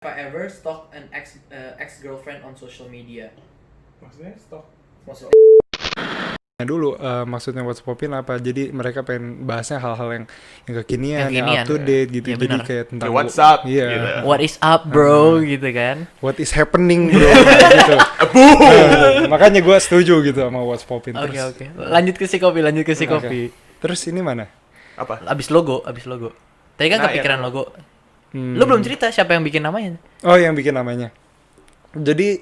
Have I ever stalked an ex-girlfriend on social media? Maksudnya stok? Maksudnya Dulu maksudnya What's Poppin apa? Jadi mereka pengen bahasnya hal-hal yang kekinian, yang kekinian. up to date gitu. Iya, Jadi benar. kayak tentang What's up? Iya. Gitu. What is up bro gitu kan. What is happening bro gitu. Makanya gue setuju gitu sama What's Poppin. Oke. Lanjut ke si kopi. Terus ini mana? Apa? Abis logo. Tadi kan Nah, kepikiran ya. logo. Lu belum cerita siapa yang bikin namanya? Oh, yang bikin namanya. Jadi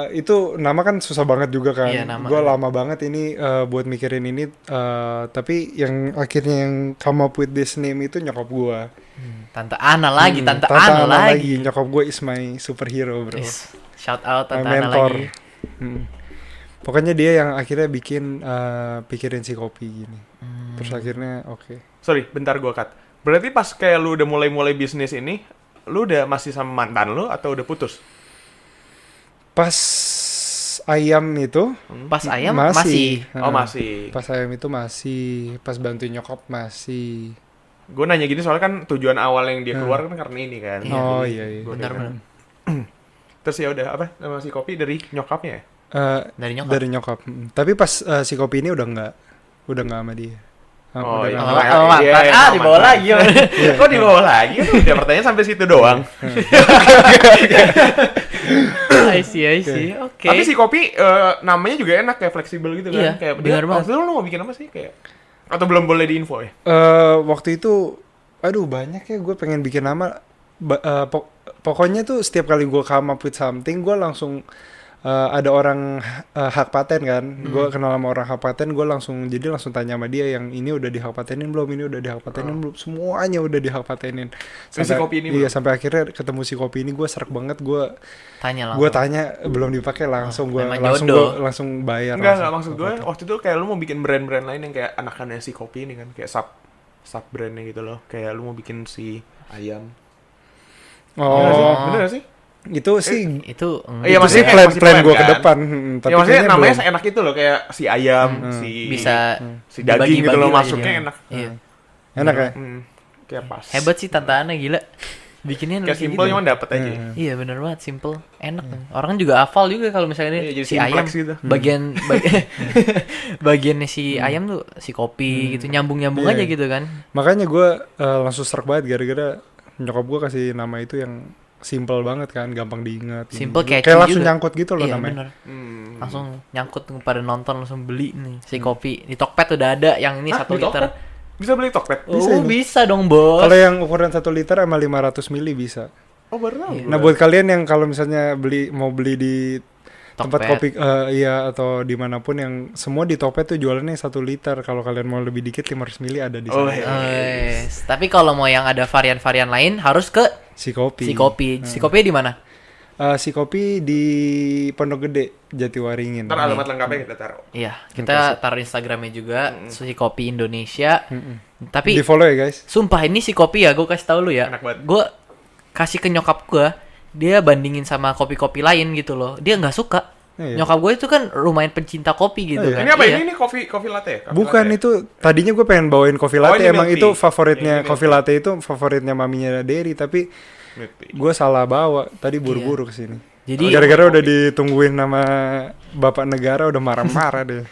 itu nama kan susah banget juga kan. Iya, nama. Gue lama banget ini buat mikirin ini. Tapi yang akhirnya yang come up with this name itu nyokap gue. Tante Ana lagi, Tante Ana Ana lagi. Nyokap gue is my superhero bro. Is, shout out My Tante Ana mentor. lagi. Pokoknya dia yang akhirnya bikin pikirin si kopi gini. Terus akhirnya oke. Sorry, bentar gua cut. Berarti pas kayak lu udah mulai bisnis ini, lu udah masih sama mantan lu atau udah putus? Pas ayam itu Pas ayam masih. masih. Oh, masih. Pas ayam itu masih. Pas bantuin nyokap masih. Gue nanya gini soalnya kan tujuan awal yang dia keluar kan karena ini kan. Iya. Oh Jadi, iya iya. gua Benar. dengar. Terus ya udah apa? Nama si kopi dari nyokapnya ya? Dari nyokap. Dari nyokap. Tapi pas si kopi ini udah nggak sama dia. Oh, udah iya. nggak. Oh, mantan. Iya, Dibawa mantan. lagi. Kok dibawa lagi? Kan udah pertanyaan sampai situ doang. I see. Oke. Tapi si kopi namanya juga enak kayak fleksibel gitu kan. Iya, Kayak benar banget. waktu itu lu mau bikin apa sih kayak atau belum boleh diinfo ya? Waktu itu aduh banyak ya gue pengen bikin nama pokoknya tuh setiap kali gue come up with something gue langsung ada orang hak paten kan. Gue kenal sama orang hak paten, gue langsung tanya sama dia yang ini udah dihak patenin belum, ini udah dihak patenin belum, semuanya udah dihak patenin. Si kopi ini iya, belum? sampai akhirnya ketemu si kopi ini gue serak banget. Gue Tanya langsung. tanya belum dipakai langsung gue memang jodoh. langsung bayar. Enggak langsung. maksud gue waktu itu kayak lu mau bikin brand-brand lain yang kayak anakannya si kopi ini kan kayak sub brandnya gitu loh, kayak lu mau bikin si ayam. Oh, Bener gak sih? itu sih Itu Iya, itu sih maksudnya plan plan gue ke kan? depan. Tapi Ya maksudnya kayaknya namanya belum. enak itu loh kayak si ayam, si bisa si daging gitu loh dibagi-bagi lah masuknya jadi. enak. Iya. Enak ya. Kayak pas. Hebat sih Tante Ana gila. Bikinnya Kayak simple gitu. cuman dapet aja. Iya bener banget, simple, enak. Orang juga hafal juga kalau misalnya Iya, jadi si simplex ayam gitu. bagiannya si ayam tuh si kopi gitu nyambung Iya. aja gitu kan. Makanya gue langsung struck banget gara-gara nyokap gue kasih nama itu yang simple banget kan, gampang diingat. Simple, Kayak catchy langsung juga. nyangkut gitu loh Iya namanya. bener. Langsung nyangkut pada nonton langsung beli nih si kopi di Tokped udah ada yang ini Hah, 1 di liter. Tokped? Bisa beli Tokped? Bisa Oh ini. bisa dong bos. Kalau yang ukuran 1 liter sama 500 mili bisa. Oh baru tahu. Nah buat kalian yang kalau misalnya mau beli di tempat Tokped. kopi iya atau dimanapun yang semua di Tokped tuh jualannya 1 liter. Kalau kalian mau lebih dikit 500 mili ada di Oh, sana. iya. Tapi kalau mau yang ada varian-varian lain harus ke Si kopi. si kopi. Si kopi di mana? Si kopi di Pondok Gede, Jatiwaringin. Ntar alamat lengkapnya kita taruh. Iya, kita taruh Instagramnya juga, si kopi Indonesia. Tapi Di follow ya guys. sumpah ini si kopi ya, gue kasih tahu lu ya. Enak banget. Gue kasih ke nyokap gue, dia bandingin sama kopi-kopi lain gitu loh. Dia nggak suka. Iya. Nyokap gue itu kan lumayan pencinta kopi gitu Oh, iya. kan. Ini apa Iya. ini kopi latte ya? Coffee Bukan latte? itu tadinya gue pengen bawain coffee latte, ini emang milk itu tea. favoritnya Ini milk coffee tea. latte itu favoritnya maminya Derry, tapi Milk tea. gue salah bawa tadi buru-buru kesini. Jadi Gara-gara udah ditungguin nama bapak negara udah marah-marah deh.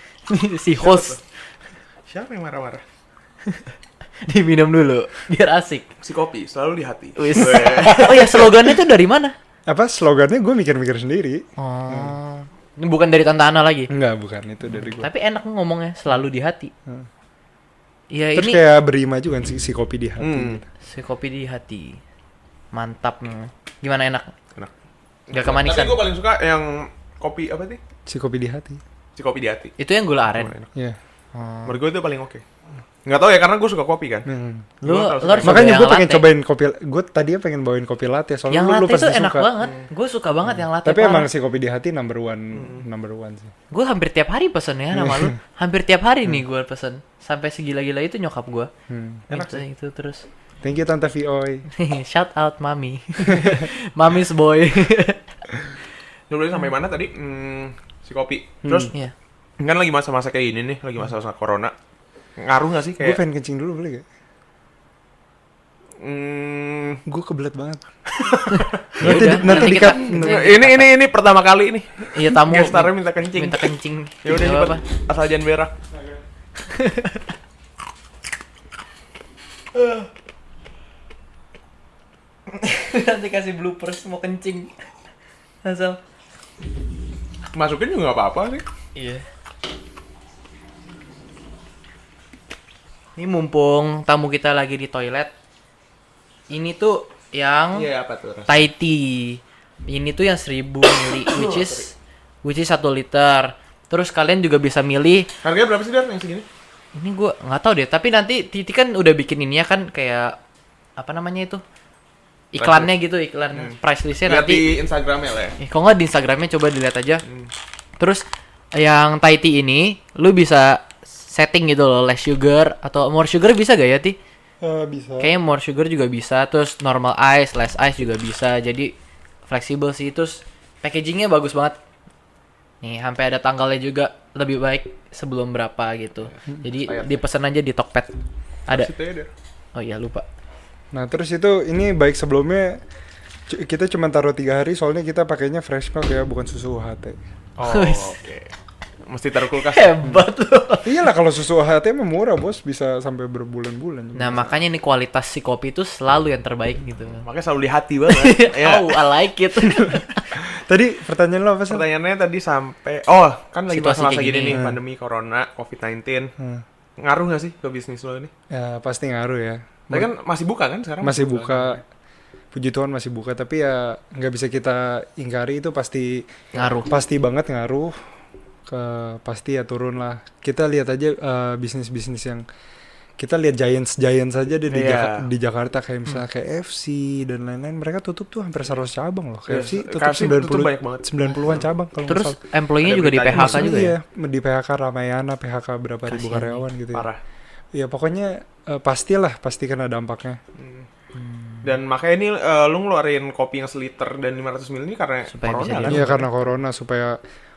si host Siapa yang marah-marah? diminum dulu biar asik. Si kopi selalu di hati. Wis. Oh ya slogannya tuh dari mana? Apa slogannya gue mikir-mikir sendiri. Oh. Ini bukan dari Tante Ana lagi. Enggak, bukan itu dari gue. Tapi enak ngomongnya selalu di hati. Ya Terus ini kayak berima juga kan si kopi di hati. gitu. si kopi di hati. Mantap. Gimana enak? Enak. Gak kemanisan. Tapi gue paling suka yang kopi apa sih? Si kopi di hati. Si kopi di hati. Itu yang gula aren. Enak. Iya. Menurut gue itu paling oke. Nggak tahu ya karena gue suka kopi kan. Lu Gua harus coba Makanya yang gue pengen latte. cobain kopi. Gue tadinya pengen bawain kopi latte soalnya Yang lu latte pasti tuh enak suka. banget. Gue suka banget yang latte. Tapi parah. emang si kopi di hati number one sih. Gue hampir tiap hari pesen ya sama lu. Hampir tiap hari nih gue pesen. Sampai segila-gila itu nyokap gue. Enak Itu terus. Thank you Tante Vioi. Shout out mami. Mami's boy. Lu beli sampai mana tadi? Si kopi. Terus Iya. kan lagi masa-masa kayak gini nih, lagi masa-masa corona. Ngaruh nggak sih Gue kayak pengen kencing dulu boleh gak? Gue kebelet banget. Ya Nanti udah, nanti kita dikat. Ini pertama kali nih. iya tamu Guest star-nya minta kencing. minta kencing. Ya udah Nggak cepet. apa-apa. Asal jangan berak. Nanti kasih bloopers mau kencing. Asal. Masukin juga nggak apa-apa sih. Iya. Ini mumpung tamu kita lagi di toilet. Ini tuh yang Iya apa tuh? Thai tea. Ini tuh yang 1000 mili which is 1 liter. Terus kalian juga bisa milih. Harganya berapa sih Dar yang segini? Ini gua nggak tahu deh, tapi nanti Titi kan udah bikin ininya kan kayak apa namanya itu? Iklannya gitu, iklan price listnya Lihat nanti. di Instagramnya lah ya. Kalau nggak di Instagramnya coba dilihat aja. Terus yang Thai tea ini lu bisa setting gitu loh, less sugar atau more sugar bisa gak ya Ti? Bisa. Kayaknya more sugar juga bisa, terus normal ice, less ice juga bisa. Jadi fleksibel sih. Terus packagingnya bagus banget. Nih, sampai ada tanggalnya juga, lebih baik sebelum berapa gitu. Jadi Expired. dipesan aja di Tokped. Ada. Situ ya, Dar. Oh iya lupa. Nah terus itu ini baik sebelumnya kita cuma taruh 3 hari soalnya kita pakainya fresh milk ya, bukan susu UHT. Oh, oke. Mesti taruh kulkas. Hebat loh. Iyalah kalau susu UHT mah murah bos, bisa sampai berbulan-bulan. Nah makanya nih kualitas si kopi itu selalu yang terbaik gitu. Makanya selalu di hati banget. Ya. Oh, I like it. Tadi pertanyaan lo apa sih? Pertanyaannya tadi sampai kan lagi Situasi masa-masa kayak gini gini. nih, pandemi corona, COVID-19. Hmm. Ngaruh nggak sih ke bisnis lo ini? Ya pasti ngaruh ya. Tapi kan masih buka kan sekarang? Masih buka. Puji Tuhan masih buka, tapi ya nggak bisa kita ingkari itu pasti Ngaruh. pasti banget ngaruh pasti ya turun lah. Kita lihat aja bisnis-bisnis yang kita lihat giants aja deh Iya. di Jakarta kayak misalnya KFC dan lain-lain, mereka tutup tuh hampir 100 cabang loh. Iya, KFC tutup KFC 90 tutup banyak banget. 90-an cabang kalau nggak Terus salah. employee-nya Ada juga di beritanya. PHK juga ya? Iya, di PHK Ramayana, PHK berapa ribu Kasian karyawan gitu ya. Parah. Ya pokoknya pasti kena dampaknya. Dan makanya ini lu ngeluarin kopi yang seliter dan 500 ml ini karena Supaya corona bisa kan? Iya karena corona supaya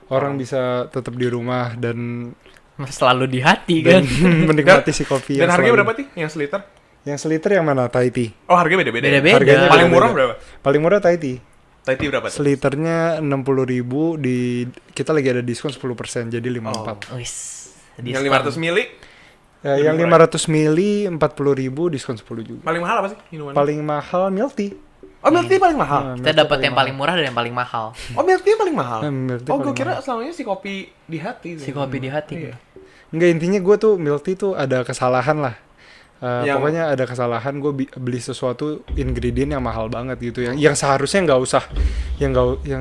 orang bisa tetap di rumah dan Selalu di hati kan. menikmati si kopi. Dan yang harganya selalu- berapa sih yang seliter? Yang seliter yang mana? Thai tea. Oh harganya beda-beda. ya? Beda-beda. Harganya Paling beda-beda. murah berapa? Paling murah Thai tea. Thai tea berapa? tuh? Seliternya 60.000 kita lagi ada diskon 10% jadi 54. Wis. Yang 500 ml Ya, yang 500 mili 40.000 diskon 10 juga. paling mahal apa sih minuman? Paling mahal milk tea. Oh milk tea paling mahal. Kita dapat yang paling murah dan yang paling mahal. Oh milk tea paling mahal. Milk tea Oh gue paling kira mahal. selama ini si kopi di hati. Si kopi di hati. Iya. Enggak, intinya gue tuh milk tea tuh ada kesalahan lah. Yang- Pokoknya ada kesalahan gue beli sesuatu ingredient yang mahal banget gitu yang seharusnya nggak usah yang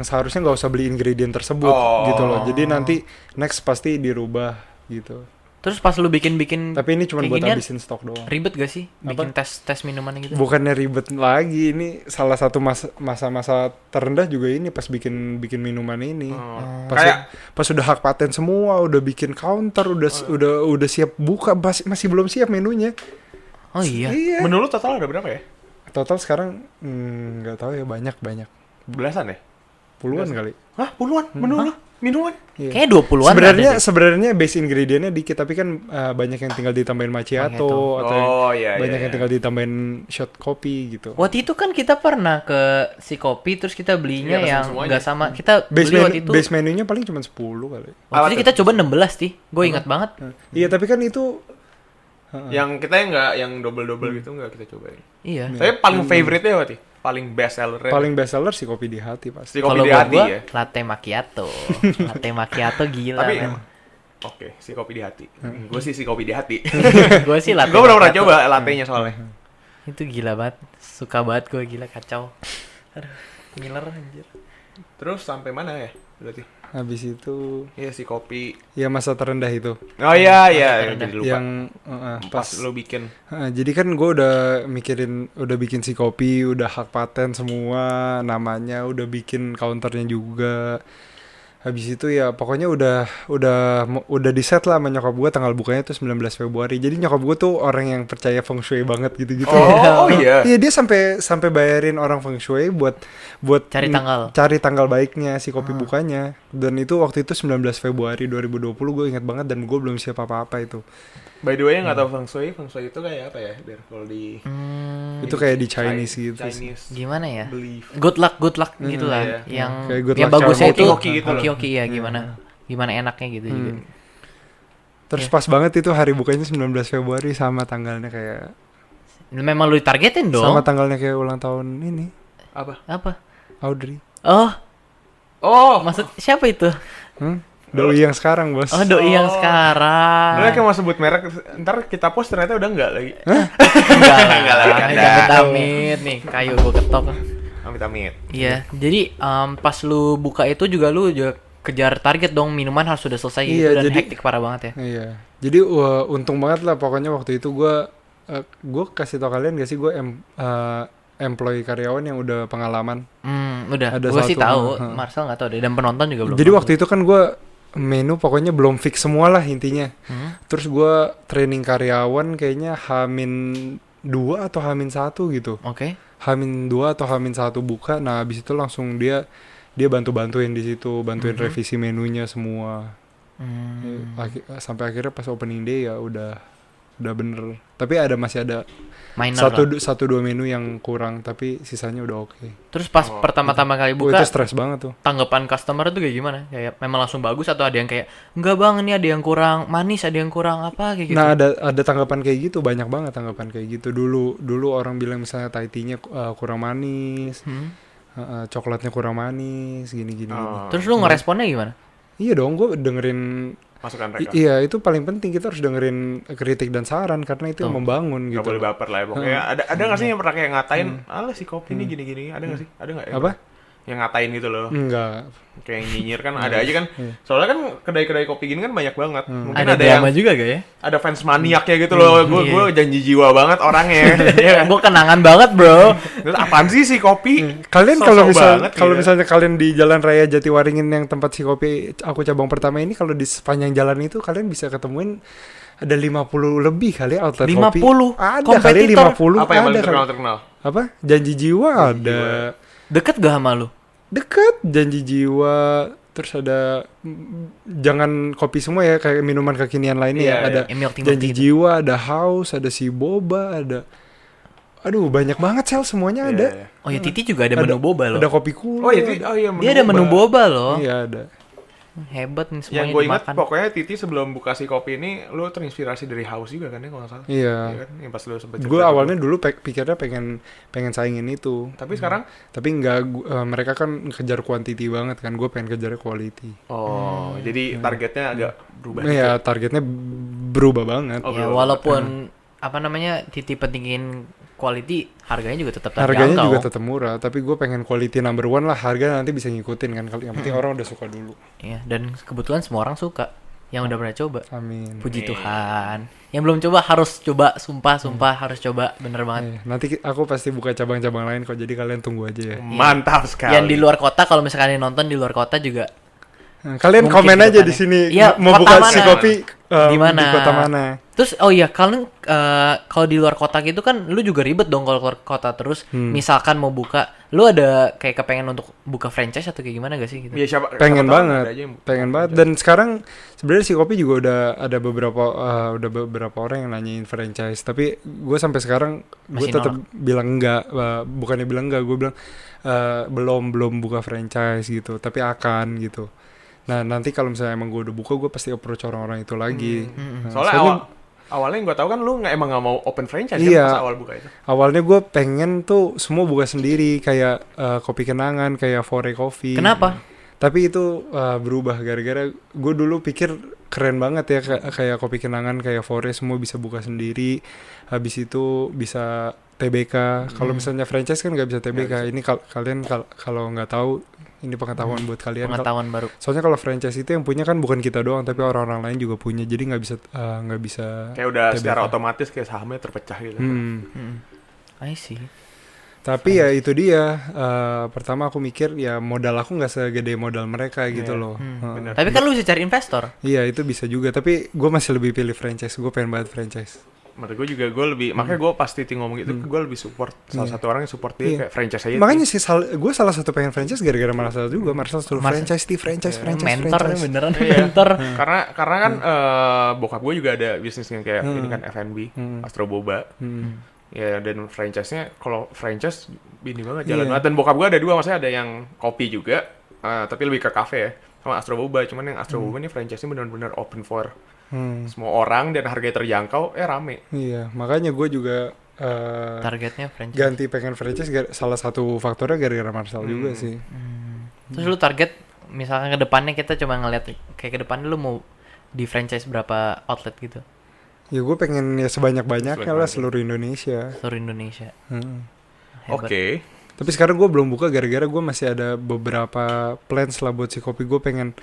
seharusnya nggak usah beli ingredient tersebut Oh. gitu loh. Jadi nanti next pasti dirubah gitu. Terus pas lu bikin-bikin Tapi ini cuma kayak buat ginian, habisin stok doang. ribet gak sih? Bikin tes minuman gitu. Bukannya ribet lagi, ini salah satu masa-masa terendah juga ini pas bikin minuman ini. Pas, Kayak- pas udah hak paten semua, udah bikin counter, udah siap buka, masih belum siap menunya. Oh iya. Iya. Menu lu total ada berapa ya? Total sekarang nggak tahu ya, banyak Belasan ya? puluhan kali. Hah puluhan? Menu lu? Minuman? Iya. Kayaknya 20-an ada deh. Sebenarnya base ingredientnya dikit, tapi kan banyak yang tinggal ditambahin macchiato atau Oh iya banyak iya. yang tinggal ditambahin shot kopi gitu. Waktu itu kan kita pernah ke si kopi terus kita belinya Iya, pesen yang semuanya. enggak sama. Kita beli waktu itu. Base menunya paling cuma 10 kali. Waktu itu kita coba 16 sih. Gue ingat banget. Iya, tapi kan itu Yang kita nggak yang double gitu nggak kita cobain. Iya. Tapi paling favorite-nya apa sih? Paling best seller. paling best seller si kopi di hati pasti. si kopi Kalau di hati gua ya. latte macchiato. Latte macchiato gila. Tapi men. oke, si kopi di hati. Gue sih si kopi di hati. Gue sih latte. Gue pernah macchiato. coba latte-nya soalnya. Itu gila banget. Suka banget gue, gila kacau. Aduh, ngiler anjir. Terus sampai mana ya? Berarti. Habis itu Iya si kopi. ya masa terendah itu. Oh iya iya, terendah. jadi lupa. Yang pas pas lu bikin. jadi kan gue udah bikin si kopi, udah hak paten semua namanya, udah bikin counternya juga. Habis itu ya pokoknya udah di set lah sama nyokap gue, tanggal bukanya tuh 19 Februari. Jadi nyokap gue tuh orang yang percaya feng shui banget gitu-gitu. Oh iya. Iya, dia sampai bayarin orang feng shui buat cari tanggal baiknya si kopi bukanya. Dan itu waktu itu 19 Februari 2020, gue ingat banget, dan gue belum siap apa-apa itu. By the way, yang nggak tahu feng shui itu kayak apa ya? Biar kalau di Itu kayak di Chinese gitu. Chinese Gimana ya? belief. Good luck gitu lah. iya. Yang Kayak good yang luck bagusnya charm, itu hoki-hoki gitu loh. hoki-hoki ya, gimana enaknya gitu juga. Terus pas banget itu hari bukanya 19 Februari sama tanggalnya kayak Memang lu ditargetin dong. sama tanggalnya kayak ulang tahun ini Apa? Audrey. Oh, Maksud siapa itu? Doi yang sekarang, Bos. Oh, doi yang sekarang. lu kayak mau sebut merek, ntar kita post ternyata udah enggak lagi. Enggak lah. Enggak. Amit nih, kayu gua ketok. Amit-amit. Iya, jadi pas lu buka itu juga lu juga kejar target dong, minuman harus sudah selesai gitu, Iya, dan jadi- hektik parah banget ya. Iya. Jadi untung banget lah pokoknya waktu itu gue kasih tau kalian gak sih, gue employee karyawan yang udah pengalaman. Udah. Ada Gua sih satu, tahu, heeh. Marcel nggak tahu deh, dan penonton juga belum. Jadi tahu. waktu itu kan gue menu pokoknya belum fix semua lah intinya. Terus gue training karyawan kayaknya H-2 atau H-1 gitu. Oke. H-2 atau H-1 buka. Nah, habis itu langsung dia bantuin di situ, bantuin revisi menunya semua. Sampai akhirnya pas opening day ya udah bener. Tapi masih ada Minor lah. satu dua menu yang kurang, tapi sisanya udah oke. Terus pas pertama-tama kali buka, Itu stres banget tuh. tanggapan customer tuh kayak gimana? Kayak memang langsung bagus atau ada yang kayak enggak bang, ini ada yang kurang manis, ada yang kurang apa kayak gitu. Nah, ada tanggapan kayak gitu, banyak banget tanggapan kayak gitu. Dulu orang bilang misalnya Thai tea-nya kurang manis. Coklatnya kurang manis, gini. Terus lu ngeresponnya gimana? Iya dong, gue dengerin. Masukan mereka. Iya, itu paling penting, kita harus dengerin kritik dan saran karena itu yang membangun Gak gitu. boleh baper lah ya pokoknya. Ada nggak sih yang pernah kayak ngatain, alah si kopi ini gini-gini, ada nggak sih? Ada nggak ya? Apa? Yang ngatain gitu loh. Enggak. Kayak yang nyinyir kan ada aja kan. Soalnya kan kedai-kedai kopi gini kan banyak banget. Mungkin Ada ada yang drama juga gak ya? ada fans maniak ya gitu loh. Gue janji jiwa banget orangnya. Gue kenangan banget bro. Terus apaan sih si kopi? Kalian So-so kalau gitu. misalnya kalian di Jalan Raya Jatiwaringin yang tempat si kopi aku cabang pertama ini, kalau di sepanjang jalan itu kalian bisa ketemuin ada 50 lebih kali outlet 50? kopi. Ada kali Kompetitor? 50. Apa yang paling ada kali. terkenal? Apa? Janji Jiwa ada. Deket gak sama lu? Deket, Janji Jiwa. Terus ada jangan kopi semua ya, kayak minuman kekinian lainnya Iya, ya. Ada Yang milk tea Janji gitu. Jiwa, ada House, ada si Boba, ada. Aduh, banyak banget sel, semuanya ada. Iya. Oh ya, Titi juga ada menu boba loh. Ada kopi kulo. Oh iya, Dia ada menu boba loh. Iya, ada. Hebat nih Yang semuanya gue ingat dimakan. pokoknya Titi sebelum buka si kopi ini lu terinspirasi dari House juga kan ya kalau nggak salah. Iya. kan? Yang pas lu sempet Gue cerita awalnya dulu. dulu pikirnya pengen saingin itu. Tapi sekarang Tapi enggak, mereka kan kejar quantity banget kan. Gue pengen kejar quality. jadi targetnya agak berubah. Iya, targetnya berubah banget. Oh, Ya belum. walaupun apa namanya Titi pentingin quality, harganya juga tetap Harganya terjangkau. juga tetap murah, tapi gue pengen quality number one lah. Harga nanti bisa ngikutin kan. Yang penting orang udah suka dulu. Iya, dan kebetulan semua orang suka yang udah pernah coba. Amin. Puji Tuhan. Yang belum coba harus coba, sumpah harus coba, bener banget. Iya, nanti aku pasti buka cabang-cabang lain kok. Jadi kalian tunggu aja ya. Mantap sekali. Yang di luar kota, kalau misalkan kalian nonton di luar kota juga Kalian Mungkin komen ke aja di depannya. sini Iya, mau kota buka mana? si kopi Di mana? Di kota mana? Terus oh iya, kalian kalau di luar kota gitu kan lu juga ribet dong kalau keluar kota terus. Misalkan mau buka, lu ada kayak kepengen untuk buka franchise atau kayak gimana gak sih gitu? Ya, siapa Pengen tahu banget, ada aja yang- pengen banget. Dan sekarang sebenarnya si kopi juga udah beberapa orang yang nanyain franchise. Tapi gue sampai sekarang gue Masih tetap bilang enggak. Bukannya bilang enggak, gue bilang belum buka franchise gitu. Tapi akan gitu. Nah, nanti kalau misalnya emang gue udah buka, gue pasti approach orang-orang itu lagi. Nah, Soalnya awalnya yang gue tahu kan lu emang nggak mau open franchise Iya. kan pas awal buka itu. awalnya gue pengen tuh semua buka sendiri, kayak kopi kenangan, kayak Fore Coffee. Kenapa? Tapi itu berubah gara-gara gue dulu pikir keren banget ya, kayak kopi kenangan, kayak Fore semua bisa buka sendiri. Habis itu bisa TBK. Kalau misalnya franchise kan nggak bisa TBK. Ini kalian kalau nggak tahu, ini pengetahuan buat kalian. Pengetahuan baru. Soalnya kalau franchise itu yang punya kan bukan kita doang, tapi orang-orang lain juga punya. Jadi nggak bisa Kayak udah TBK. secara otomatis kayak sahamnya terpecah gitu. Hmm. I see. Tapi ya itu dia, pertama aku mikir ya modal aku nggak segede modal mereka gitu Iya. loh. bener. Tapi kan lu bisa cari investor. Iya itu bisa juga, tapi gue masih lebih pilih franchise, gue pengen banget franchise. Menurut gue juga gue lebih, makanya gue pasti ngomong gitu, gue lebih support salah Iya. satu orang yang support dia Iya. kayak franchise aja. Makanya sih gue salah satu pengen franchise gara-gara Marcel juga. Marcel suruh franchise di franchise. Mentor nih beneran Iya. mentor. Karena kan bokap gue juga ada bisnis yang kayak ini kan F&B, Astro Boba. Ya dan franchise-nya kalau franchise ini banget jalan Iya. banget. Dan bokap gue ada dua, maksudnya ada yang kopi juga, tapi lebih ke kafe ya, sama Astro Boba. Cuman yang Astro Boba ini franchise-nya benar-benar open for semua orang dan harganya terjangkau, rame. Iya, makanya gue juga Targetnya franchise. ganti pengen franchise. Salah satu faktornya gara-gara Marcel juga sih. Terus lu target misalkan ke depannya kita cuma ngeliat kayak ke depan lu mau di franchise berapa outlet gitu Ya gue pengen ya sebanyak-banyaknya lah Sebanyak-banyaknya. seluruh Indonesia. seluruh Indonesia. Oke. Hebat. Tapi sekarang gue belum buka gara-gara gue masih ada beberapa plans lah buat si kopi. Gue pengen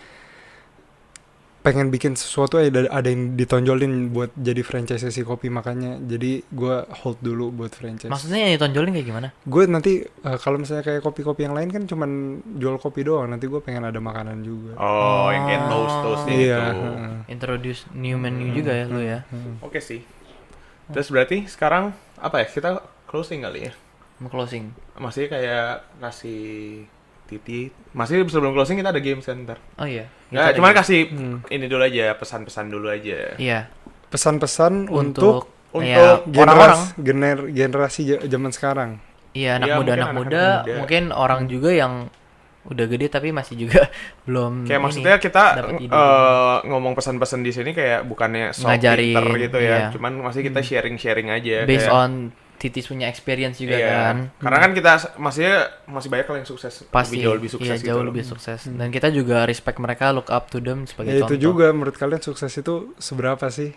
bikin sesuatu, ada yang ditonjolin buat jadi franchise si kopi, makanya jadi gue hold dulu buat franchise. Maksudnya yang ditonjolin kayak gimana? Gue nanti kalau misalnya kayak kopi-kopi yang lain kan cuman jual kopi doang, nanti gue pengen ada makanan juga. Oh, yang kayak toast-toastnya Iya. gitu. Introduce new menu juga ya lu ya. Oke sih. Terus berarti sekarang apa ya? Kita closing kali ya? Mau closing. Masih kayak kasih Titi. Masih sebelum closing kita ada game center. Oh iya. Nah, Kita cuman ada- kasih ini dulu aja, pesan-pesan dulu aja. Iya. Pesan-pesan untuk ya, untuk orang-orang. generasi zaman sekarang. Iya, anak Iya, muda, mungkin anak anak-anak muda, muda. mungkin orang juga yang udah gede tapi masih juga belum Kayak ini, maksudnya kita dapat ide. ngomong pesan-pesan di sini kayak bukannya sok Ngajarin, pinter gitu ya. iya. Cuman masih kita sharing-sharing aja. based kayak, on Titis punya experience juga iya. kan. Karena kan kita masih banyak yang sukses, Pasti jauh lebih sukses iya, gitu jauh loh. lebih sukses. Dan kita juga respect mereka, look up to them sebagai Ya itu contoh. juga, menurut kalian sukses itu seberapa sih?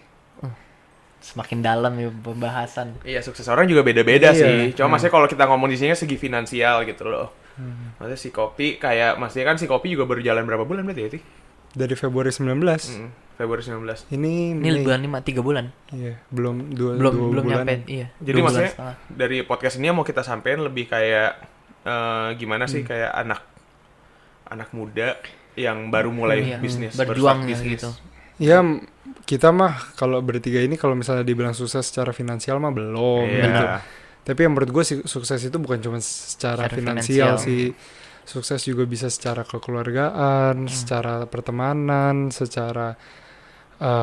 Semakin dalam ya pembahasan. Iya, sukses orang juga beda-beda Iya. sih. Cuma maksudnya kalau kita ngomong di sini segi finansial gitu loh. Maksudnya si kopi kayak maksudnya kan si kopi juga baru jalan berapa bulan berarti ya, Ti? Dari Februari 19. Februari 19. Ini Ini Mei. bulan 5, 3 bulan. Iya, belum dua Belum bulan. nyampe, iya. Jadi 2 bulan maksudnya setengah. dari podcast ini yang mau kita sampein lebih kayak gimana sih kayak anak muda yang baru mulai Iya, bisnis, berjuang baru ya start bisnis. gitu. Ya, kita mah kalau bertiga ini kalau misalnya dibilang sukses secara finansial mah belum Iya. gitu. Tapi yang menurut gue sih sukses itu bukan cuma secara Secara finansial finansial. sih. Sukses juga bisa secara kekeluargaan, secara pertemanan, secara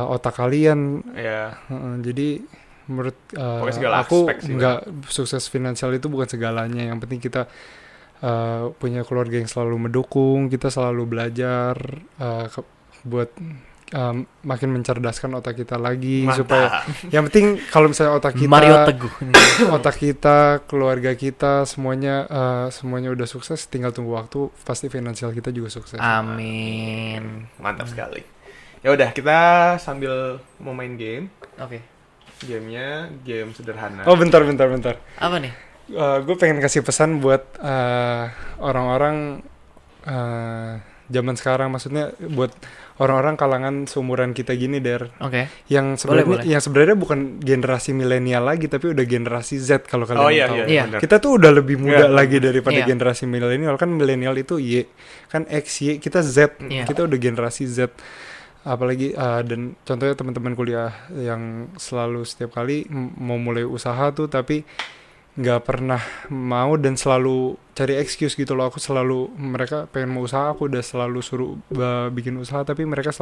otak kalian. Iya. Jadi menurut Pokoknya segala aku aspek sih, nggak sukses finansial itu bukan segalanya. Yang penting kita punya keluarga yang selalu mendukung, kita selalu belajar buat makin mencerdaskan otak kita lagi. Mantap. Supaya yang penting kalau misalnya otak kita Mario Teguh. otak kita, keluarga kita semuanya udah sukses, tinggal tunggu waktu, pasti finansial kita juga sukses. Amin. Mantap sekali. Ya udah, kita sambil mau main game. Oke. Gamenya game sederhana. Oh bentar. Apa nih? Gue pengen kasih pesan buat orang-orang zaman sekarang, maksudnya buat orang-orang kalangan seumuran kita gini, Der, Oke. yang Boleh. sebenarnya bukan generasi milenial lagi, tapi udah generasi Z kalau kalian Oh iya, tahu. iya, Iya. benar. Kita tuh udah lebih muda Iya. lagi daripada Iya. generasi milenial. Kan milenial itu Y, kan X, Y, kita Z. Iya. Kita udah generasi Z. Apalagi dan contohnya teman-teman kuliah yang selalu setiap kali mau mulai usaha tuh tapi nggak pernah mau dan selalu cari excuse gitu loh. Mereka pengen mau usaha, aku udah selalu suruh bikin usaha, tapi mereka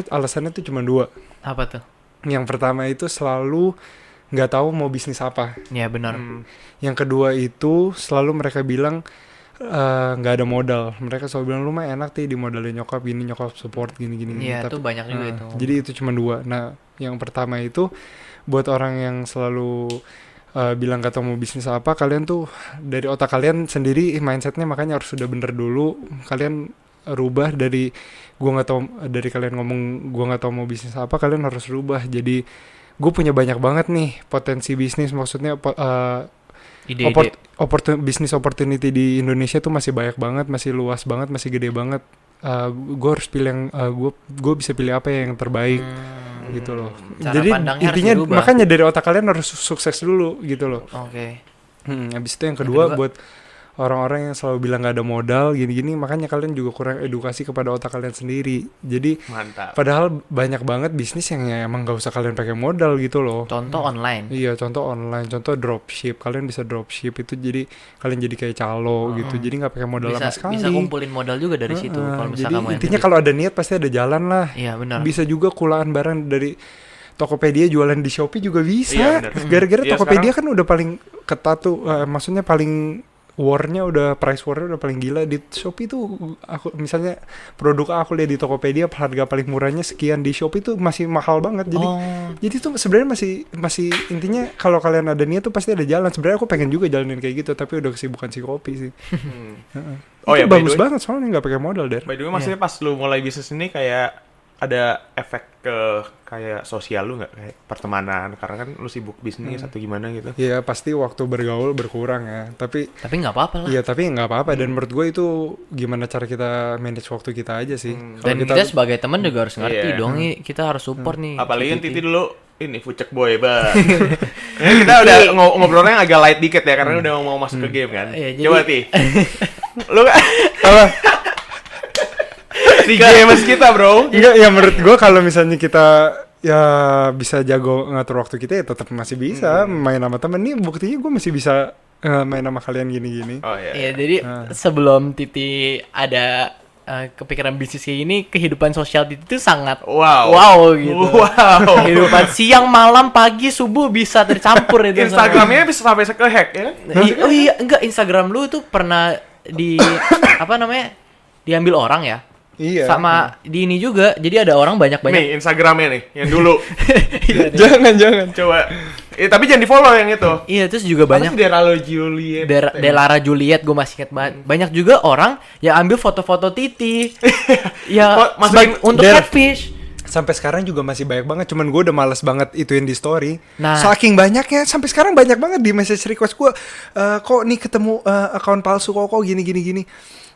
alasannya tuh cuma 2. Apa tuh? Yang pertama itu selalu nggak tahu mau bisnis apa. Ya benar. Yang kedua itu selalu mereka bilang nggak ada modal. Mereka selalu bilang lu mah enak di modalin nyokap gini, nyokap support gini. Iya, itu banyak juga itu. Jadi itu cuma 2. Nah, yang pertama itu buat orang yang selalu bilang gak tau mau bisnis apa, kalian tuh dari otak kalian sendiri mindsetnya makanya harus sudah bener dulu. Kalian rubah dari kalian ngomong gua nggak tahu mau bisnis apa, kalian harus rubah jadi gue punya banyak banget nih potensi bisnis, maksudnya Ide-ide. business opportunity di Indonesia tuh masih banyak banget, masih luas banget, masih gede banget. Gue harus pilih yang gue bisa pilih apa yang terbaik gitu loh. Cara Jadi pandangnya harus intinya dirubah. makanya dari otak kalian harus sukses dulu gitu loh. Oke. Habis itu yang kedua buat orang-orang yang selalu bilang nggak ada modal gini-gini, makanya kalian juga kurang edukasi kepada otak kalian sendiri. Jadi Mantap. padahal banyak banget bisnis yang ya emang nggak usah kalian pakai modal gitu loh. Contoh online. Iya, contoh online, contoh dropship. Kalian bisa dropship itu jadi kalian jadi kayak calo gitu. Jadi nggak pakai modal sama sekali. Bisa kumpulin modal juga dari situ kalau Jadi misalkan mau intinya kalau ada niat pasti ada jalan lah. Iya benar. Bisa juga kulaan barang dari Tokopedia jualan di Shopee juga bisa. Iya, bener. Gara-gara Iya, Tokopedia kan udah paling ketat tuh, maksudnya paling war-nya udah price war-nya udah paling gila. Di Shopee tuh aku misalnya produk aku lihat di Tokopedia harga paling murahnya sekian, di Shopee tuh masih mahal banget. Jadi tuh sebenarnya masih intinya kalau kalian ada niat tuh pasti ada jalan. Sebenarnya aku pengen juga jalanin kayak gitu, tapi udah kesibukan si kopi sih. Oh Itu ya, by bagus the way- banget soalnya nggak pakai modal deh. By the way, maksudnya pas lu mulai bisnis ini kayak ada efek ke kayak sosial lu nggak, kayak pertemanan, karena kan lu sibuk bisnis atau gimana gitu? Ya pasti waktu bergaul berkurang ya, tapi Tapi nggak apa-apa lah. iya tapi nggak apa-apa. Dan menurut gue itu gimana cara kita manage waktu kita aja sih. Kalau Dan kita sebagai teman juga harus ngerti Iya. dong, kita harus support nih. Apalagi kan si Titi dulu ini fucek boy banget. Ya, kita udah ngobrolnya agak light dikit ya karena udah mau masuk ke game kan. Iya, jadi- Coba Ti. Lu kan si gamers kita, Bro. Enggak, ya menurut gue kalau misalnya kita ya bisa jago ngatur waktu kita ya tetap masih bisa main sama temen. Nih buktinya gue masih bisa main sama kalian gini-gini. Oh iya. Iya, jadi sebelum Titi ada kepikiran bisnis kayak gini, kehidupan sosial Titi itu sangat Wow. gitu. Wow. Kehidupan siang, malam, pagi, subuh bisa tercampur itu. Instagramnya bisa sampai ke-hack ya kan? Oh iya, enggak, Instagram lu tuh pernah di apa namanya? Diambil orang ya? Iya. Sama di ini juga. Jadi ada orang banyak-banyak. Nih Instagramnya nih, yang dulu. Jangan. Coba. Tapi jangan di-follow yang itu. Iya, terus juga Banyak banyak Deralo Juliet. Delara Juliet, gue masih inget banget. Banyak juga orang yang ambil foto-foto Titi. Ya, Masukin untuk Der. catfish. Sampai sekarang juga masih banyak banget. Cuman gue udah males banget ituin di story. Nah. Saking banyaknya sampai sekarang banyak banget di message request gue. Kok nih ketemu akun palsu kok gini.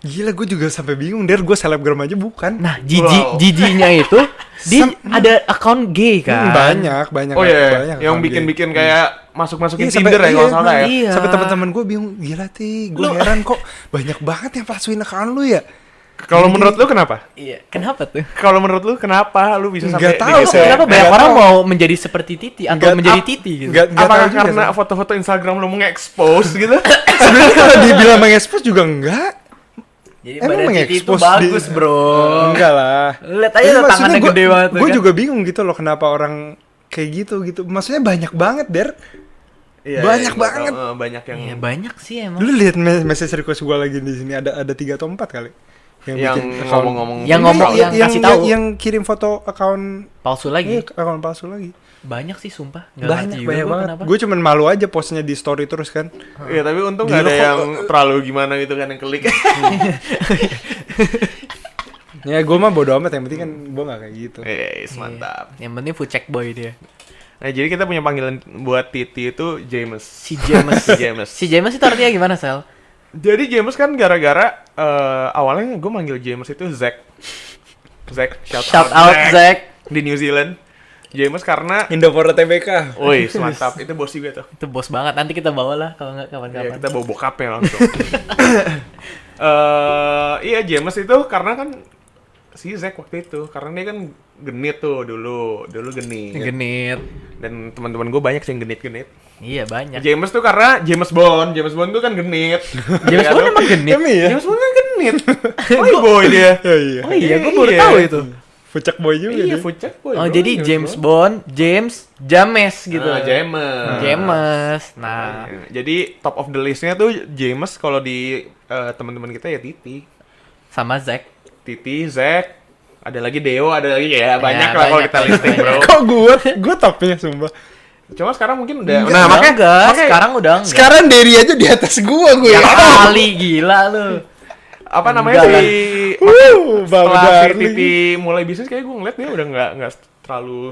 Gila, gue juga sampai bingung. Gue selebgram aja bukan. Nah, Wow. jijinya itu dia ada akun gay kan. Banyak. Oh iya, banyak yang account gay. bikin kayak masuk-masukin Iya, Tinder ya kalau salah ya. Iya. Sampai teman-teman gue bingung, gila Ti, gue heran kok banyak banget yang palsuin account lu ya. Kalau menurut lu kenapa? Iya, kenapa tuh? Kalau menurut lu kenapa lu bisa sampai Nggak tahu gitu? sih. Kenapa banyak Nggak orang tahu. mau menjadi seperti Titi atau Nggak- menjadi Titi gitu? Nggak Apakah tahu juga karena sih. foto-foto Instagram lu mengekspos gitu? Sebenarnya kalau dibilang mengekspos juga enggak. Jadi Emang badan Titi itu mengekspos bagus, di- bro. Enggak lah. Lihat aja tuh tangannya gede banget tuh Gue kan. juga bingung gitu loh kenapa orang kayak gitu. Maksudnya banyak banget, Der. Banyak iya, banget. banyak yang Iya, banyak sih emang. Lu lihat message request gue lagi di sini ada 3 atau 4 kali. yang bikin account. ngomong-ngomong Yang ngomong, Iya, yang kasih tahu. yang kirim foto account Palsu lagi. account palsu lagi. Banyak sih sumpah. Nggak ngerti Banyak juga gua banget. kenapa. Gue cuman malu aja postnya di story terus kan. Iya, tapi untung Gila, gak ada kok- yang terlalu gimana gitu kan yang klik. Ya gue mah bodo amat, yang penting kan gue gak kayak gitu. Yes, mantap. Yang penting food check boy dia. Nah, jadi kita punya panggilan buat Titi itu James. Si James. Si James. Si James itu artinya gimana, Sel? Jadi James kan gara-gara awalnya gue manggil James itu Zack. Zack, Shout out Zack. di New Zealand. James karena Indopora TBK. woi, mantap. Itu bos juga tuh. Itu bos banget. Nanti kita bawa lah kalau nggak Iya, kapan-kapan. kita bawa bokapnya langsung. Iya, James itu karena kan si Zack waktu itu karena dia kan genit tuh dulu genit. Genit. Dan teman-teman gue banyak sih yang genit-genit. Iya banyak. James tuh karena James Bond tuh kan genit. James Iya, Bond tuh. emang genit. Emang ya? James Bond kan genit. Boy dia. Iya. Oh iya, gue baru Iya. tahu itu. Fucek boy juga Iya, dia. fucek boy. Oh bro, jadi James Bond, James gitu. James. James. Nah, Jadi top of the listnya tuh James kalau di teman-teman kita ya Titi, sama Zack. Zack, ada lagi Deo, ada lagi ya banyak lah kalau banyak, kita listing bro. Kok gue topnya sumpah. Cuma sekarang mungkin udah. Enggak, Nah makanya enggak, sekarang udah enggak. Sekarang Derry aja di atas gue Ya ya. kali gila lu. apa namanya Enggak si Bang setelah si Darling. Titi mulai bisnis kayak gue ngeliat dia udah nggak terlalu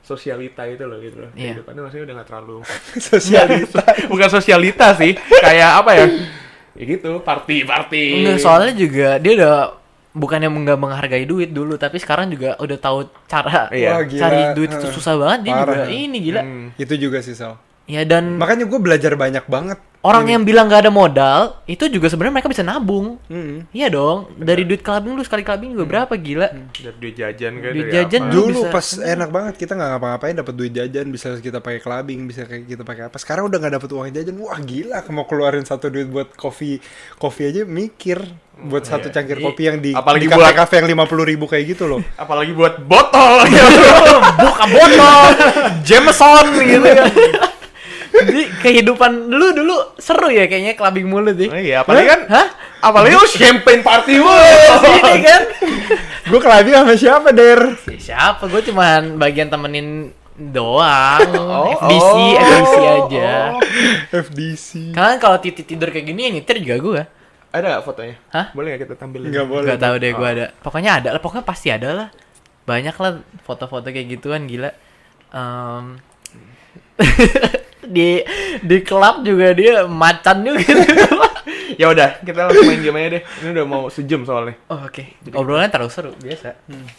sosialita itu loh gitu loh. Iya. Kehidupannya maksudnya udah nggak terlalu Sosialita. bukan sosialita sih, kayak apa ya? Ya gitu, party. Enggak, soalnya juga dia udah bukannya nggak menghargai duit dulu, tapi sekarang juga udah tahu cara Iya. Wah, gila. cari duit itu susah banget. Dia Parah. juga ini gila. Hmm. Itu juga sih Sal. Ya dan Makanya gue belajar banyak banget. orang yang bilang nggak ada modal itu juga sebenarnya mereka bisa nabung. Iya dong. Dari duit clubbing lu sekali clubbing juga berapa gila? Dari duit jajan kan. Duit dari jajan apa. lu Dulu bisa- pas enak banget kita nggak ngapa-ngapain dapat duit jajan, bisa kita pakai clubbing, bisa kayak kita pakai apa. Sekarang udah nggak dapat uang jajan, wah gila, mau keluarin satu duit buat kopi aja mikir buat satu cangkir kopi yang di Apalagi di kafe-kafe yang 50.000 kayak gitu loh. Apalagi buat botol. Buka botol, Jameson gitu kan. Jadi kehidupan lu dulu seru ya kayaknya clubbing mulu Oh sih. iya, apalagi kan? Hah? Apalagi lu champagne party Ini kan? Gue clubbing sama siapa, Der? Siapa? Gue cuman bagian temenin doang. Oh, FDC aja. FDC. Kan kalau tidur kayak gini yang nyetir juga gue. Ada gak fotonya? Hah? Boleh gak kita tampilin? Nggak boleh. Gak tahu deh gue ada. Pokoknya ada lah. Pokoknya pasti ada lah. Banyak lah foto-foto kayak gituan gila. Di klub juga dia macan juga. Ya udah, kita langsung main game aja deh. Ini udah mau sejam soalnya. Oh, oke. Obrolannya terlalu seru biasa.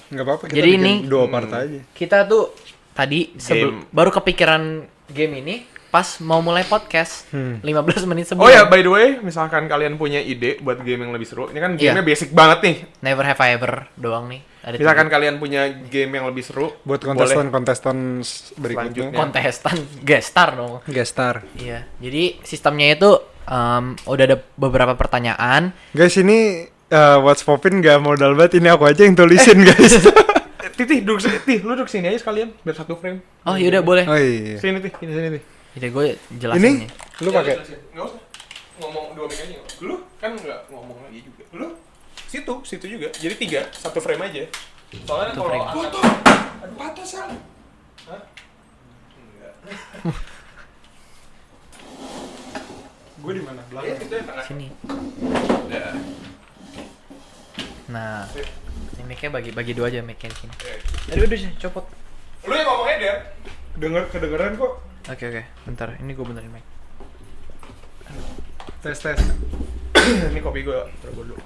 Nggak apa-apa, kita Jadi bikin ini- 2 part aja. Kita tuh tadi Game. baru kepikiran game ini pas mau mulai podcast. 15 menit sebelum. Oh ya, by the way, misalkan kalian punya ide buat game yang lebih seru, ini kan gamenya Iya. basic banget nih. Never have I ever doang nih. Ada Misalkan kalian punya game yang lebih seru, Buat boleh. kontestan berikutnya. Selanjutnya. kontestan gestar dong. Gestar. Iya. Jadi sistemnya itu udah ada beberapa pertanyaan. Guys, ini What's Poppin gak modal banget, ini aku aja yang tulisin guys. Tih, duduk sini, Tih, lu duduk sini aja sekalian, biar satu frame. Oh yaudah boleh. Oh iya. Sini, Tih, sini, Tih. Jadi gue jelasin Ini nih. lu pakai Nggak usah. Ngomong 2 mic aja. Lu kan nggak ngomong lagi juga. Lu situ juga. Jadi 3, satu frame aja. Soalnya Satu kalau frame. foto, aduh patah sal. Hah? Enggak. gue di mana? Ya, itu yang tengah. Sini. Udah. Nah, ini mic-nya bagi dua aja mic-nya di sini. Oke. Aduh, copot. Lu yang ngomongnya dia. Kedengeran kok. Oke, bentar. Ini gue benerin mic. Tes. Ini kopi gue terobos dulu.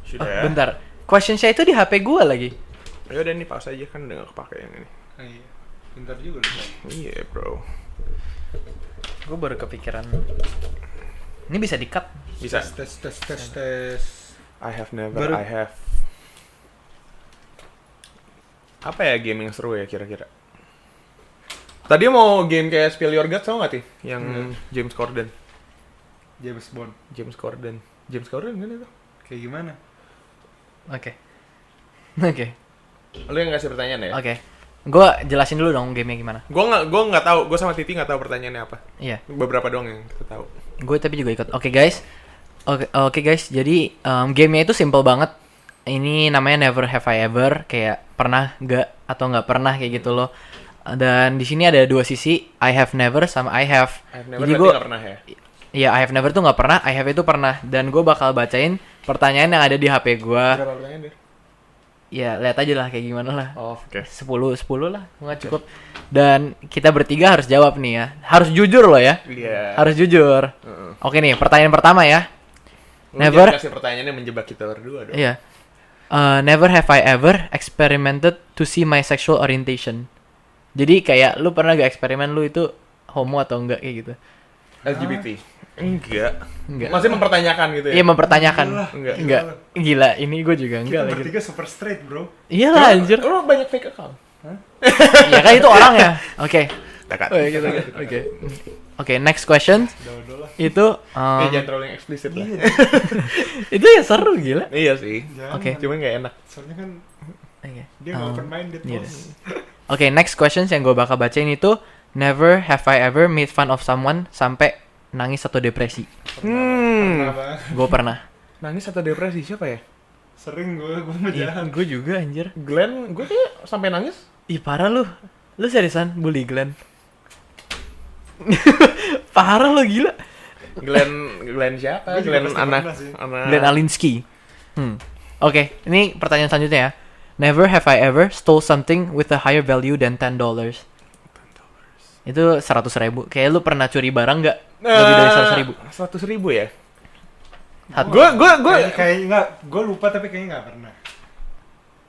Sudah ya. Bentar. Question saya itu di HP gue lagi. Ya udah ini pause aja kan udah nggak kepake yang ini. Iya. Bentar juga lu. Iya, bro. Gue baru kepikiran. Ini bisa di-cut. Bisa. Tes. I have never, Baru- I have. Apa ya game yang seru ya kira-kira? Tadi mau game kayak Spill Your Guts, tau gak Tih? Yang James Corden. James Bond. James Corden kan itu? Kayak gimana? Oke. Lu yang ngasih pertanyaan ya? Oke. Gue jelasin dulu dong gamenya gimana. Gue nggak tahu. Gue sama Titi nggak tahu pertanyaannya apa. Iya. Beberapa doang yang kita tahu. Gue tapi juga ikut. Oke guys. Oke guys. Jadi gamenya itu simple banget. Ini namanya Never Have I Ever. Kayak pernah nggak atau nggak pernah kayak gitu loh. Dan di sini ada 2 sisi. I have never sama I have. I have never Jadi berarti gue nggak pernah ya? Iya, I have never tuh nggak pernah, I have itu pernah. Dan gue bakal bacain pertanyaan yang ada di HP gue. Berapa pertanyaan deh? Ya, lihat aja lah kayak gimana lah. Oh, oke. 10 lah, nggak cukup. Dan kita bertiga harus jawab nih ya. Harus jujur loh ya. Iya. Harus jujur. Oke nih, pertanyaan pertama ya. Lu Never. jangan kasih pertanyaannya menjebak kita berdua dong. Iya. Never have I ever experimented to see my sexual orientation. Jadi kayak lu pernah gak eksperimen lu itu homo atau enggak kayak gitu? LGBT. Enggak. Enggak. Masih mempertanyakan gitu ya? Iya, mempertanyakan. Enggak. Enggak. Gila, ini gue juga enggak lagi. bertiga super straight, bro. Iya lah anjir. Lu banyak fake account. Ya kan itu orang ya. Oke. Dekat. Oke, next question. Itu Jangan terlalu yang eksplisit lah. itu ya seru gila. Iya sih. Oke. Cuman nggak enak. Soalnya kan Oke. dia nggak open minded, yes. bos. Oke, next questions yang gue bakal bacain itu never have I ever made fun of someone sampai nangis atau depresi. Kenapa? Gue pernah. Nangis atau depresi siapa ya? Sering gue mah jahat. Gue juga anjir. Glenn, gue kayak sampai nangis. Ih parah lu. Lu seriusan bully Glenn? Parah lu gila. Glenn siapa? Gua juga Glenn pasti anak pernah sih. Glenn Alinsky. Oke, ini pertanyaan selanjutnya ya. Never have I ever stole something with a higher value than $10. Itu 100.000. Kayak lu pernah curi barang nggak? Lebih dari 100.000. 100.000 ya? Hat- Gue Kayak nggak, gue lupa tapi kayaknya nggak pernah.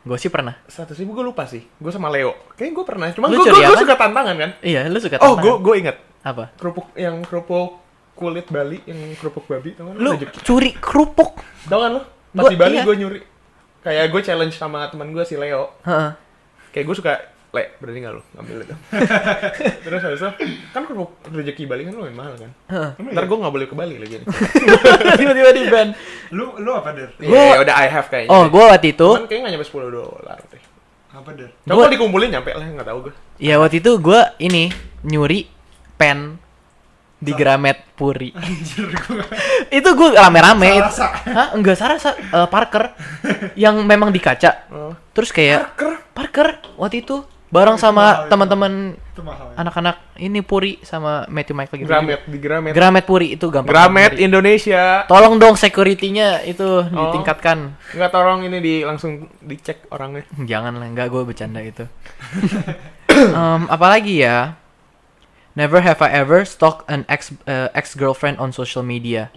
Gue sih pernah. 100.000 gue lupa sih. Gue sama Leo. Kayaknya gue pernah. Cuma Lu gue curi apa? suka tantangan kan. Iya, lu suka Oh, tantangan. gue inget. Apa? Kerupuk kulit Bali, yang kerupuk babi, tau kan? Lu Rezeki. curi kerupuk. Tau kan lo? Pas Gua- di Bali iya. gue nyuri. Kayak gue challenge sama teman gue si Leo. Heeh. Kayak gue suka, berani gak lo ngambil itu? Terus habis itu, kan kerupuk rezeki Bali kan lumayan mahal kan? Heeh. Ntar gue gak boleh ke Bali lagi nih. Tiba-tiba di ban. Lu apa Der? Iya, udah I have kayaknya. Oh, gue waktu itu, Cuman kayaknya gak nyampe $10 deh. Apa Der? Coba dikumpulin nyampe lah, gak tau gue. ya waktu itu gue ini nyuri pen di Gramet Puri. Anjir gua. Itu gue rame-rame. Sarasa. Hah? Enggak Sarasa, Parker. Yang memang di kaca. Oh. Terus kayak Parker? Parker waktu itu bareng Itu sama mahal itu. teman-teman Itu mahal. anak-anak ini Puri sama Matthew Michael gitu. Gramet, di Gramet. Gramet Puri itu gampang. Gramet nyuri. Indonesia. Tolong dong security-nya itu ditingkatkan. Nggak, tolong ini langsung dicek orangnya. Jangan lah, enggak, gue bercanda itu. Apalagi ya? Never have I ever stalked an ex girlfriend on social media.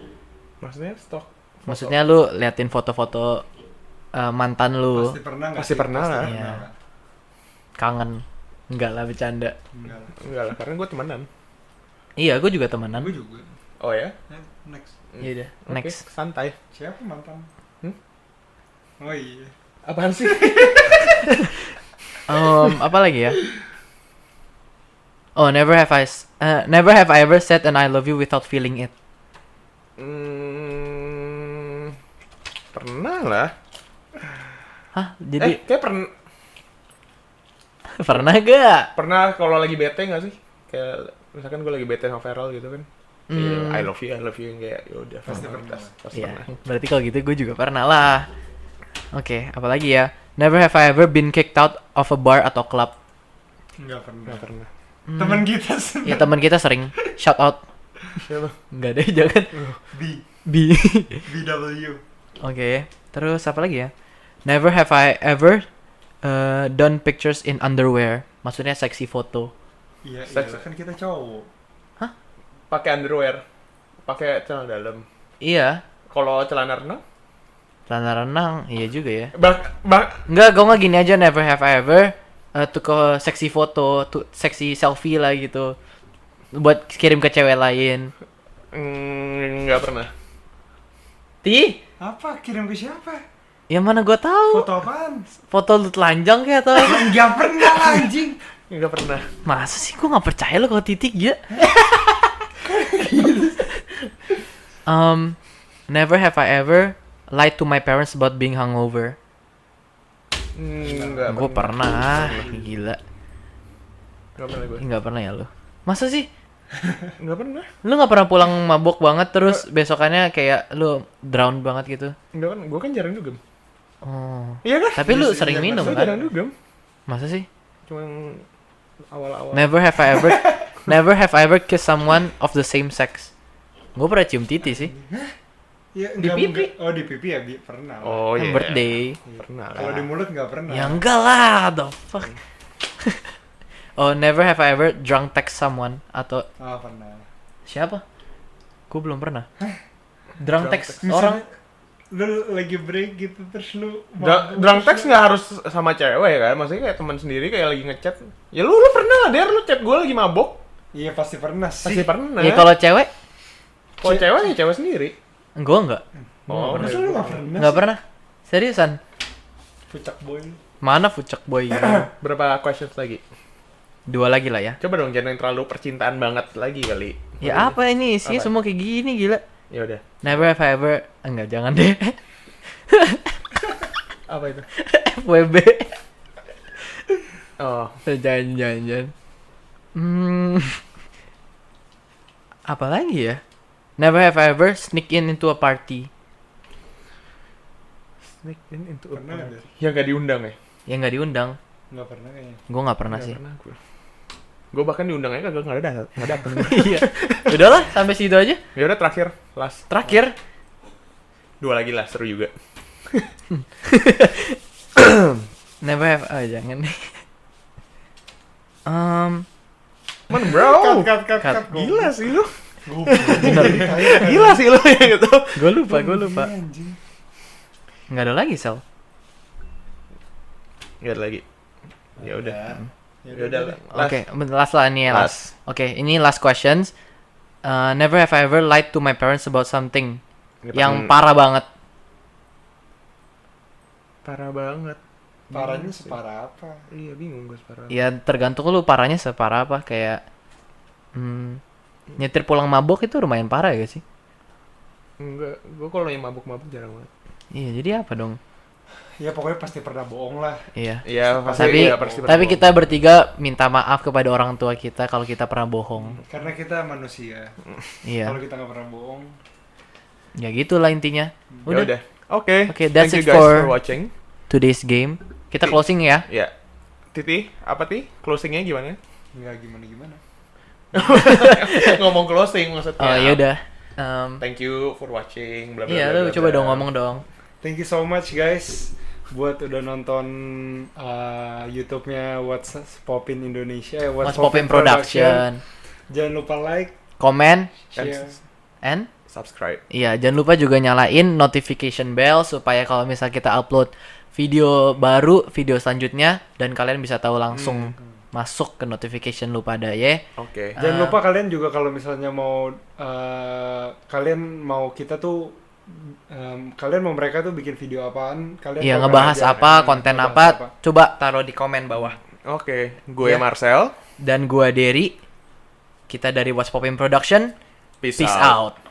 Maksudnya stok? Maksudnya lu liatin foto-foto mantan lu, Pasti pernah nggak Pasti sih? pernah lah. Iya. Kangen? Enggak lah, bercanda. Enggak lah. Enggak lah, karena gue temenan. Iya, gue juga temenan. Gue juga. Oh ya? Next. Iya udah, Oke, next. santai. Siapa mantan? Hmm? Oh iya. Apaan sih? Apa lagi ya? Oh, never have I ever said an I love you without feeling it. Pernah lah. Hah? Jadi Kayak pernah. pernah gak? Pernah kalau lagi bete nggak sih? Kayak misalkan gue lagi bete sama Feral gitu kan. Kayak, I love you yang kayak yaudah Pasti formalitas. pernah. Pasti Iya, pernah. berarti kalau gitu gue juga pernah lah. Oke, apalagi ya? Never have I ever been kicked out of a bar atau club. Enggak pernah. Nggak pernah. Temen kita sendiri. Ya teman kita sering shout out. Siapa? Enggak deh, jangan. B. B. BW. Oke, terus apa lagi ya? Never have I ever done pictures in underwear. Maksudnya seksi foto. Iya, Seks. iya, kan kita cowok. Pakai underwear. Pakai celana dalam. Iya, Kalau celana renang? celana renang, iya juga ya. Enggak. Gue nggak gini aja, never have I ever took a seksi foto, seksi selfie lah gitu. Buat kirim ke cewek lain. Nggak pernah. Ti? Apa? Kirim ke siapa? Yang mana gue tahu? Foto apaan? Foto lu telanjang kayak atau Enggak pernah anjing. Nggak pernah. masa sih gue nggak percaya lo kalau titik ya. Never have I ever lied to my parents about being hungover. Nggak Gue pernah, gila. Nggak pernah gue. Nggak pernah ya lo? Masa sih? Nggak pernah. Lu nggak pernah pulang mabok banget terus besokannya kayak lu drown banget gitu? Nggak kan. Gue kan jarang dugem. Oh. Iya kan? Tapi lu Iya, sering iya, minum Gue kan? jarang dugem. Masa sih? Cuma awal-awal. Never have I ever kissed someone of the same sex. Gue pernah cium titi sih. Ya, Di enggak pipi. mungkin. Oh, di pipi ya, pernah. Oh iya. Birthday. Pernah lah. Kalau di mulut enggak pernah. Ya enggak lah, the fuck. Oh, never have I ever drunk text someone atau Oh, pernah. siapa? Gue belum pernah. Drunk text Misalnya, orang. lu lagi break gitu terus lu Drunk text nggak harus sama cewek kan? Maksudnya kayak teman sendiri kayak lagi ngechat. Ya lu pernah lah, Der, lu chat gue lagi mabok. Iya pasti pernah sih. Pasti pernah. Ya kalau cewek, Kalau cewek ya cewek sendiri. gue enggak. Oh, Masa lu enggak pernah? Enggak pernah. Seriusan? Pucak boy. Mana fucek boy? Berapa questions lagi? 2 lagi lah ya. Coba dong, jangan yang terlalu percintaan banget lagi kali. Ya apa ini sih Apa? semua kayak gini gila. Ya udah. Never have I ever enggak jangan deh. Apa itu? FWB. Oh, Jangan. Apa lagi ya? Never have I ever sneak in into a party. sneak in into a Pernah nggak, party. Yang gak diundang ya? Yang nggak diundang. Enggak pernah kayaknya. Gue nggak pernah Nggak sih. pernah gue. Gue bahkan diundang aja kagak nggak datang. Iya. Udahlah sampai situ aja. Ya udah terakhir, last. Terakhir. 2 lagi lah, seru juga. Never have. Oh jangan deh. Man bro, Cut. gila sih lu. Bener. Gila sih lu ya gitu. Gue lupa. Iya, anjing. Nggak ada lagi sel. Nggak ada lagi. Ya udah. Ya udah. Oke, last lah nih ya, last. Oke, ini last questions. Never have I ever lied to my parents about something yang parah banget. Parah banget. Parahnya separah apa? Iya, bingung gue separah. Ya tergantung lu parahnya separah apa, kayak nyetir pulang mabok itu lumayan parah ya sih? Enggak, gue kalau yang mabuk-mabuk jarang banget. Iya, jadi apa dong? Ya pokoknya pasti pernah bohong lah. Iya. Iya, Tapi kita bertiga minta maaf kepada orang tua kita kalau kita pernah bohong. Karena kita manusia. Iya. Kalau kita nggak pernah bohong. Ya gitulah intinya. Ya udah. Oke. Oke, that's Thank it you guys for for watching. today's game. Kita closing ya. Ya. Titi, apa Ti? Closingnya gimana? Nggak gimana-gimana. Ngomong closing maksudnya. Oh, ya udah. Thank you for watching. Bla, bla, Iya, bla, lu bla, coba bla. dong ngomong dong. Thank you so much guys buat udah nonton YouTube-nya What's Poppin Indonesia, What's Poppin Production. Jangan lupa like, Comment share. and Subscribe. iya, jangan lupa juga nyalain notification bell supaya kalau misal kita upload video baru, video selanjutnya, dan kalian bisa tahu langsung masuk ke notification lu pada ya. Oke. Jangan lupa kalian juga kalau misalnya mau kalian mau kita tuh kalian mau mereka tuh bikin video apaan, kalian Iya, komen ngebahas aja. apa, konten Ngebahas apa, coba taruh di komen bawah. Oke, gue Ya. Marcel. Dan gua Derry. Kita dari What's Poppin Production. Peace Peace out. out.